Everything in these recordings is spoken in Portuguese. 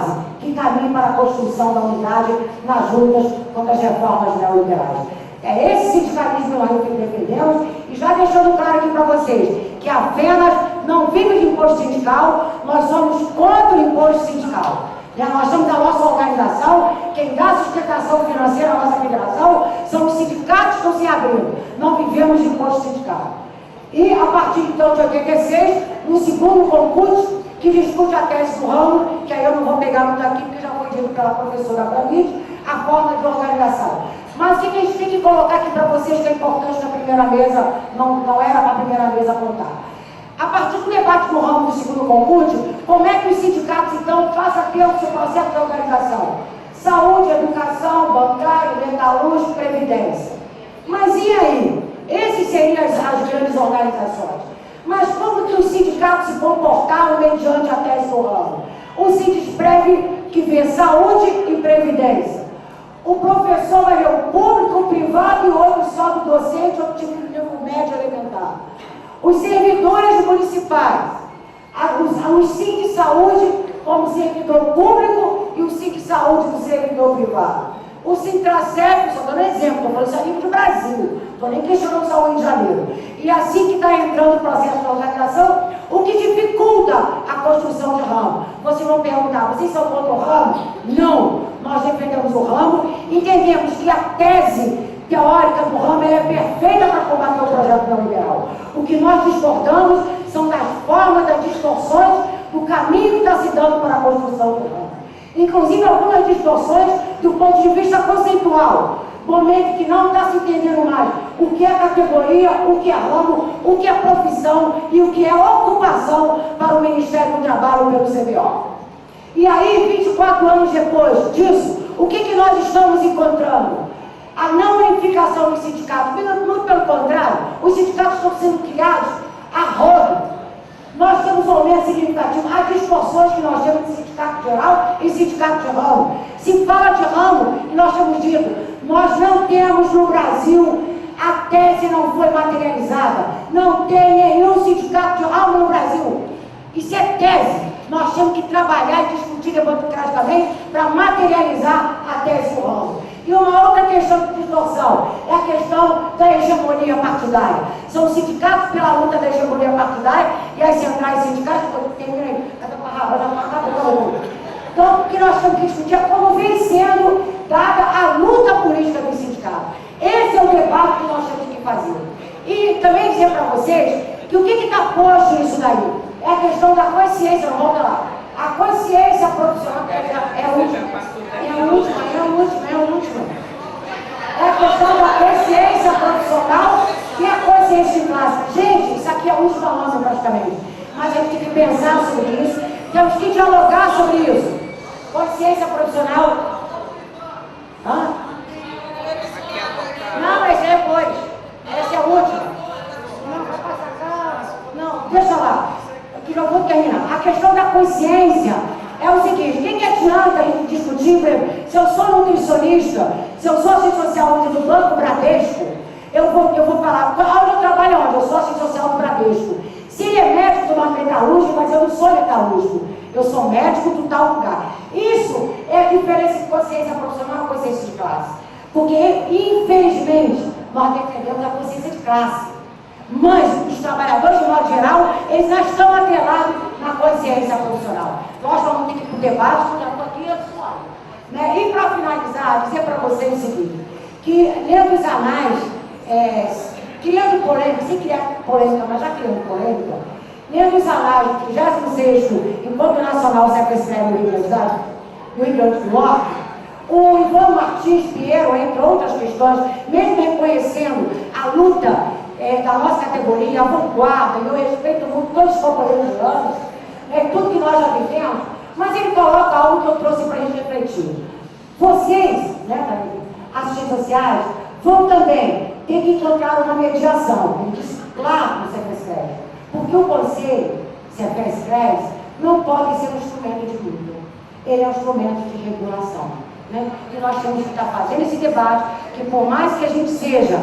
base que caminhe para a construção da unidade nas lutas contra as reformas neoliberais. É esse sindicalismo aí que defendemos, e já deixando claro aqui para vocês que a FENAS não vive de imposto sindical, nós somos contra o imposto sindical. Nós somos a nossa organização, quem dá sustentação financeira à nossa federação são os sindicatos que estão se abrindo, não vivemos de imposto sindical. E a partir então de 86, no segundo concurso, que discute a tese do ramo, que aí eu não vou pegar muito aqui, porque já foi dito pela professora Brandt, a forma de organização. Mas o que a gente tem que colocar aqui para vocês, que é importante na primeira mesa, não era para a primeira mesa contar. A partir do debate do ramo do segundo concurso, como é que os sindicatos, então, façam ter o seu processo de organização? Saúde, educação, bancário, metalúrgico, previdência. Mas e aí? Esses seriam as grandes organizações. Mas como que os sindicatos se comportaram mediante a tese do ramo? O Sindesprev, que vê saúde e previdência. O professor vai ver o público, o privado e o outro só do docente, outro tipo de nível médio elementar. Os servidores municipais, os SIC de saúde como servidor público e o SIC de saúde do servidor privado. O Sintracep, só dando exemplo, estou falando isso a nível de Brasil, estou nem questionando só o Rio de Janeiro. E assim que está entrando o processo de organização, o que dificulta a construção de ramo. Vocês vão perguntar, vocês são contra o ramo? Não, nós defendemos o ramo, entendemos que a tese teórica do ramo é perfeita para combater o projeto neoliberal. O que nós discordamos são das formas, das distorções, do caminho que está se dando para a construção do ramo. Inclusive algumas distorções do ponto de vista conceitual. Momento que não está se entendendo mais o que é categoria, o que é ramo, o que é profissão e o que é ocupação para o Ministério do Trabalho pelo CBO. E aí, 24 anos depois disso, o que nós estamos encontrando? A não unificação dos sindicatos. Muito pelo contrário, os sindicatos estão sendo criados a rodo. Nós temos um aumento significativo. Há distorções que nós temos de sindicato geral e sindicato de ramo. Se fala de ramo, e nós temos dito, nós não temos no Brasil, a tese não foi materializada. Não tem nenhum sindicato de ramo no Brasil. Isso é tese. Nós temos que trabalhar e discutir democraticamente para materializar a tese do ramo. E uma outra questão de distorção é a questão da hegemonia partidária. São os sindicatos pela luta da hegemonia partidária e as centrais sindicais. Então, o que nós temos que discutir é como vem sendo dada a luta política dos sindicatos. Esse é o debate que nós temos que fazer. E também dizer para vocês que o que está posto nisso daí é a questão da consciência. Vamos lá. A consciência profissional é a última. É a questão da consciência profissional e a consciência de classe. Gente, isso aqui é a última lança praticamente. Mas a gente tem que pensar sobre isso, temos que dialogar sobre isso. Consciência profissional. Hã? Não, esse é depois. Esse é o último. Não, vai passar cá. Não, deixa lá. Eu já vou terminar. A questão da consciência é o seguinte: o que adianta a gente discutir? Se eu sou nutricionista, se eu sou assistente social do Banco Bradesco, eu vou falar, onde eu trabalho onde? Eu sou assistente social do Bradesco. Se ele é médico do metalúrgico, mas eu não sou metalúrgico, eu sou médico do tal lugar. Isso é a diferença de consciência profissional e consciência de classe. Porque, infelizmente, nós defendemos a consciência de classe. Mas os trabalhadores, de modo geral, eles já estão atrelados na consciência profissional. Nós vamos ter que ir para o debate, já estou aqui suave. Né? E para finalizar, dizer para vocês o seguinte, que lendo os anais, criando polêmica, sem criar polêmica, mas já criando polêmica, lendo os anais do 36º Encontro Nacional Sequestrado no Rio Grande do Norte, o Ivan Martins Pinheiro, entre outras questões, mesmo reconhecendo a luta da nossa categoria, a vanguarda, e eu respeito muito todos os companheiros anos, tudo que nós já vivemos, mas ele coloca algo que eu trouxe para a gente refletir. Vocês, assistentes sociais, vão também ter que encontrar uma mediação. Ele disse claro no CFES, porque o Conselho, CFES, não pode ser um instrumento de luta. Ele é um instrumento de regulação. E nós temos que estar fazendo esse debate, que por mais que a gente seja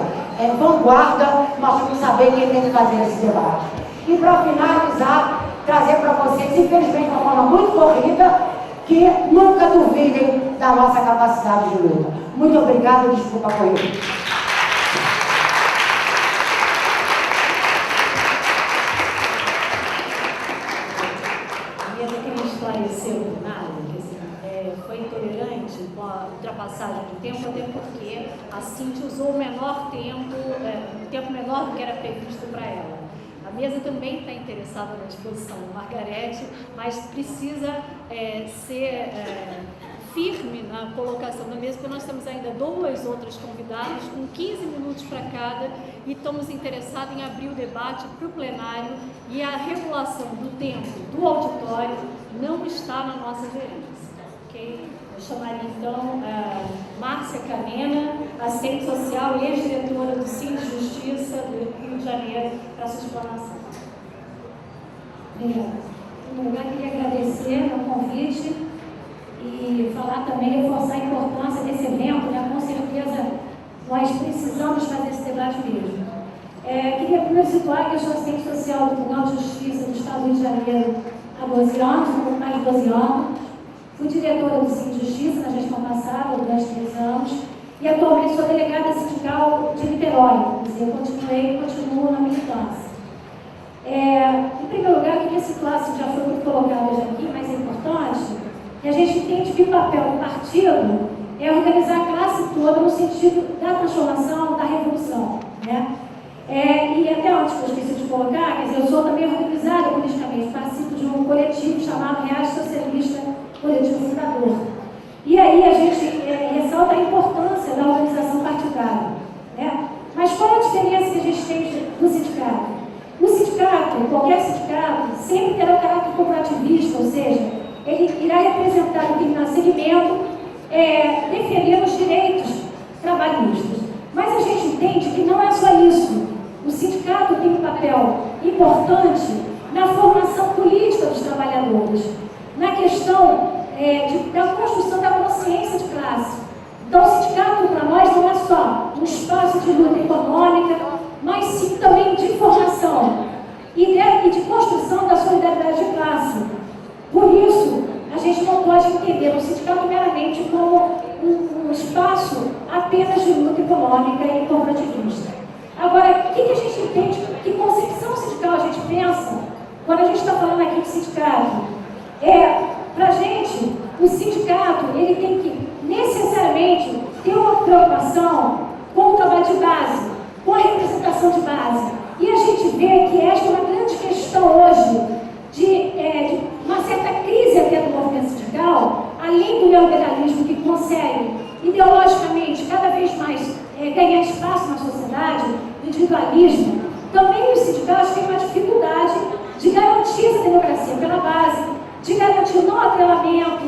vanguarda, nós temos que saber quem tem que fazer esse debate. E para finalizar, trazer para vocês, infelizmente de uma forma muito corrida, que nunca duvidem da nossa capacidade de luta. Muito obrigada e desculpa por isso. Foi intolerante com a ultrapassagem do tempo, até porque a Cíntia usou o menor tempo, um tempo menor do que era previsto para ela. A mesa também está interessada na disposição da Margarete, mas precisa ser firme na colocação da mesa, porque nós temos ainda 2 outras convidadas, com 15 minutos para cada, e estamos interessados em abrir o debate para o plenário, e a regulação do tempo do auditório não está na nossa gerência. Eu chamaria então a Márcia Canena, assistente social e ex-diretora do Cine Justiça do Rio de Janeiro, para sua explanação. Obrigada. Em primeiro lugar, queria agradecer o convite e falar também, reforçar a importância desse evento, né? Com certeza nós precisamos fazer esse debate mesmo. Queria primeiro situar que eu sou assistente social do Tribunal de Justiça do Estado do Rio de Janeiro há 12 anos, um pouco mais de 12 anos. Fui diretora do Cine Justiça na gestão passada, durante 3 anos, e atualmente sou delegada sindical de Niterói, quer dizer, continuo na militância. Em primeiro lugar, eu queria situar, se já foi muito colocado hoje aqui, mas é importante, que a gente entende que o papel do partido é organizar a classe toda no sentido da transformação, da revolução, né? E até antes que eu esqueci de colocar, quer dizer, eu sou também organizada politicamente, participo de um coletivo chamado Reais Socialista Coletivo Fundador. E aí a gente ressalta a importância da organização partidária, né? Mas qual é a diferença que a gente tem do sindicato? O sindicato, qualquer sindicato, sempre terá o caráter corporativista, ou seja, ele irá representar um determinado segmento, defendendo os direitos trabalhistas. Mas a gente entende que não é só isso. O sindicato tem um papel importante na formação política dos trabalhadores, na questão da construção da consciência de classe. Então, o sindicato, para nós, não é só um espaço de luta econômica, mas sim também de formação e de construção da solidariedade de classe. Por isso, a gente não pode entender o sindicato meramente como um espaço apenas de luta econômica e corporativista. Agora, o que a gente entende, que concepção sindical a gente pensa quando a gente está falando aqui de sindicato? Para a gente, o sindicato ele tem que necessariamente ter uma preocupação com o trabalho de base, com a representação de base. E a gente vê que esta é uma grande questão hoje de uma certa crise até do movimento sindical, além do neoliberalismo que consegue ideologicamente cada vez mais ganhar espaço na sociedade, o individualismo, também os sindicatos têm uma dificuldade de garantir essa democracia pela base, de garantir o não atrelamento,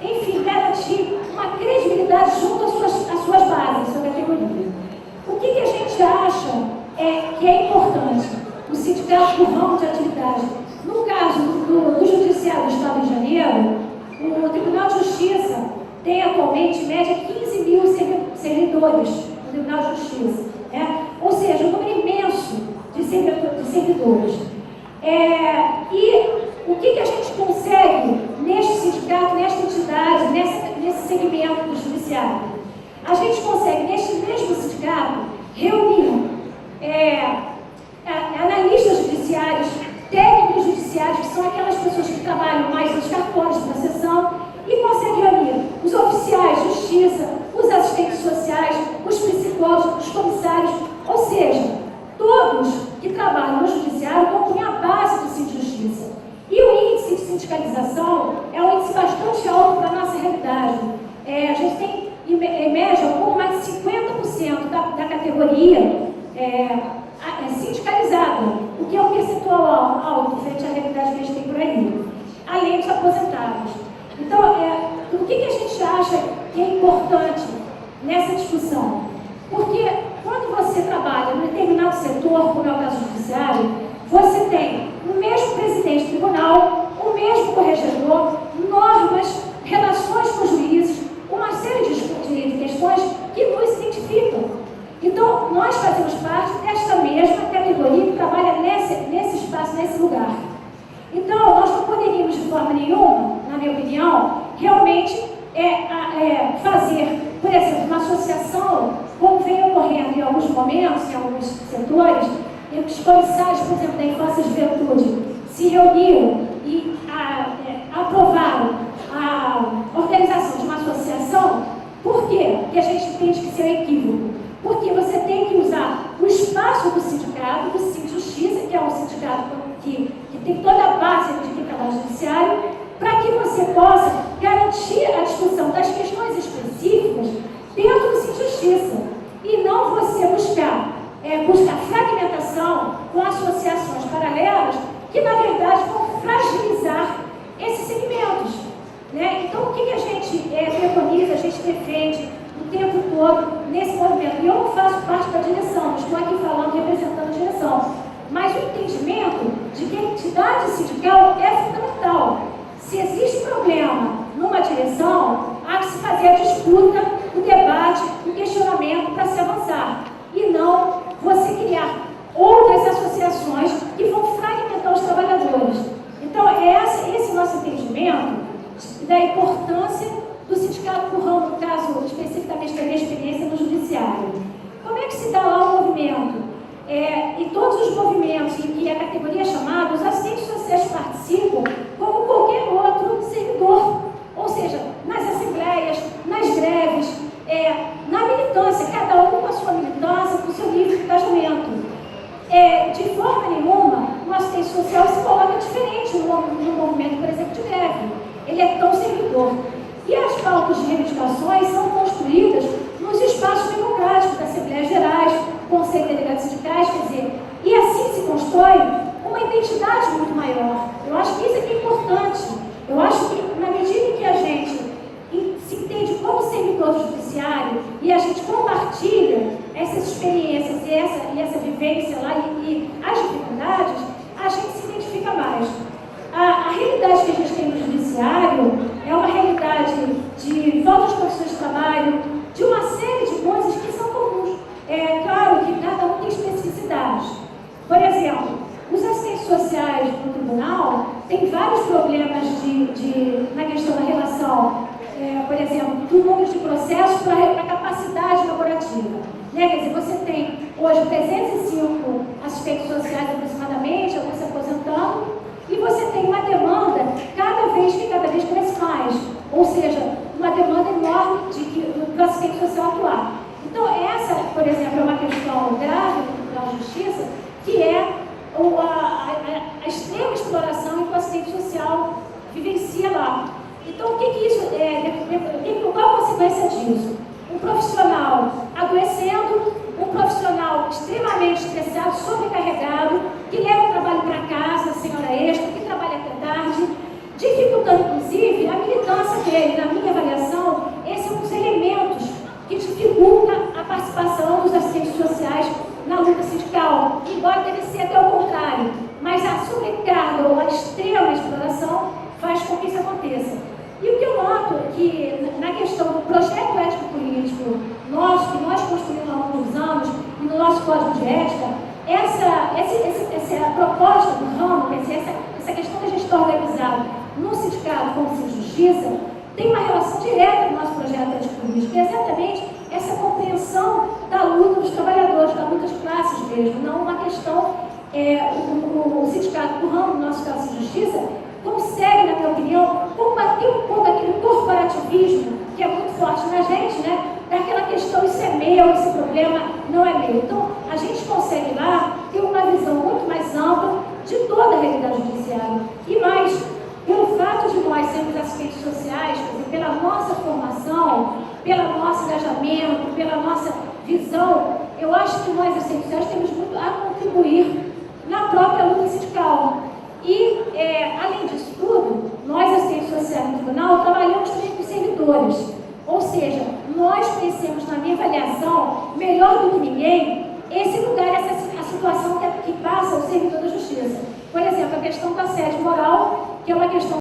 enfim, garantir uma credibilidade junto às suas bases, às suas categorias. O que a gente acha que é importante? O sindicato do ramo de atividade. No caso do Judiciário do Estado de Janeiro, o Tribunal de Justiça tem atualmente, em média, 15 mil servidores no Tribunal de Justiça. Ou seja, um número imenso de servidores. E o que a gente consegue neste sindicato, nesta entidade, nesse segmento do judiciário? A gente consegue, neste mesmo sindicato, reunir analistas judiciários, técnicos judiciários, que são aquelas pessoas que trabalham mais nos cartórios da sessão, e consegue reunir os oficiais de justiça, os assistentes sociais, os psicólogos, os comissários, ou seja, todos que trabalham no judiciário compõem a base do Cine Justiça. E o índice de sindicalização é um índice bastante alto para a nossa realidade. A gente tem, em média, um pouco mais de 50% da categoria sindicalizada, o que é um percentual alto frente à realidade que a gente tem por aí, além dos aposentados. Então, o que a gente acha que é importante nessa discussão? Porque quando você trabalha num determinado setor, como é o caso judiciário, você tem o mesmo presidente do tribunal, o mesmo corregedor, normas, relações com os juízes, uma série de questões que nos identificam. Então, nós fazemos parte desta mesma categoria que trabalha nesse espaço, nesse lugar. Então, nós não poderíamos, de forma nenhuma, na minha opinião, por exemplo, uma associação, como vem ocorrendo em alguns momentos, em alguns setores, em que os comissários, por exemplo, da Infância e Juventude, se reuniram e aprovaram a organização de uma associação. Por quê? Porque a gente entende que isso é um equívoco. Porque você tem que usar o espaço do sindicato, do Sinjustiça, que é um sindicato que tem toda a base de quem trabalha no judiciário, para que você possa garantir a discussão das questões específicas dentro do Sinjustiça. E não você buscar fragmentação com associações paralelas que, na verdade, vão fragilizar esses segmentos. Né? Então, o que a gente preconiza, a gente defende o tempo todo nesse movimento? E eu não faço parte da direção, não estou aqui falando, representando a direção, mas o entendimento de que a entidade sindical é fundamental. Se existe problema numa direção, há que se fazer a disputa, o debate, o questionamento para se avançar. E não você criar outras associações que vão fragmentar os trabalhadores. Então, esse nosso entendimento da importância do sindicato por ramo, no caso especificamente da minha experiência no judiciário. Como é que se dá lá o movimento? Em todos os movimentos em que a categoria é chamada, os assistentes sociais participam como qualquer outro servidor. Ou seja, nas assembleias, nas greves, na militância, cada um com a sua militância, com o seu nível de engajamento. De forma nenhuma, o assistente social se coloca diferente no movimento, por exemplo, de greve. Ele é tão servidor. E as pautas de reivindicações são construídas nos espaços democráticos das Assembleias Gerais, Conselho de Delegados Sindicais, quer dizer, e assim se constrói uma identidade muito maior. Eu acho que isso é que é importante. Eu acho que, na medida em que a gente se entende como servidor do judiciário e a gente compartilha essas experiências e essa vivência lá e as dificuldades, a gente se identifica mais. A realidade que a gente tem no judiciário é uma realidade de falta de condições de trabalho, de uma série de coisas que são comuns. É claro que cada um tem especificidades. Por exemplo, os assistentes sociais no tribunal têm vários problemas na questão da relação, por exemplo, do número de processos para a capacidade laborativa. Né? Quer dizer, você tem hoje 305 assistentes sociais aproximadamente, alguns se aposentando, e você tem uma demanda cada vez cresce mais. Ou seja, uma demanda enorme do assistente social atuar. Então, essa, por exemplo, é uma questão grave no Tribunal de Justiça, que é a extrema exploração que o assistente social vivencia lá. Então, o que isso qual a consequência disso? Um profissional adoecendo, um profissional extremamente estressado, sobrecarregado, que leva o trabalho para casa, sem hora extra, que trabalha até tarde, dificultando, inclusive, a militância dele. Na minha avaliação, esse é um dos elementos que dificulta a participação dos assistentes sociais na luta sindical, embora deve ser até o contrário, mas a sobrecarga ou a extrema exploração faz com que isso aconteça. E o que eu noto é que, na questão do projeto ético-político que nós construímos ao longo dos anos, e no nosso código de ética, essa proposta do ramo, quer dizer, essa questão da gente estar organizado no sindicato como Sinjustiça, tem uma relação direta com o nosso projeto ético-político, que é exatamente essa compreensão da luta dos trabalhadores, da luta de classes mesmo, não uma questão, o sindicato do ramo, no nosso caso Sinjustiça, consegue, na minha opinião, combater um pouco aquele corporativismo que é muito forte na gente, né? Daquela questão, isso é meu, esse problema não é meu. Então, a gente consegue lá ter uma visão muito mais ampla de toda a realidade judiciária. E mais, pelo fato de nós sermos assistentes sociais, quer dizer, pela nossa formação, pelo nosso engajamento, pela nossa visão, eu acho que nós, assistentes sociais, temos muito a contribuir na própria luta sindical. E, além disso tudo, nós, assistentes sociais no tribunal, trabalhamos também com servidores. Ou seja, nós conhecemos, na minha avaliação, melhor do que ninguém, esse lugar, a situação que passa o servidor da justiça. Por exemplo, a questão do assédio moral, que é uma questão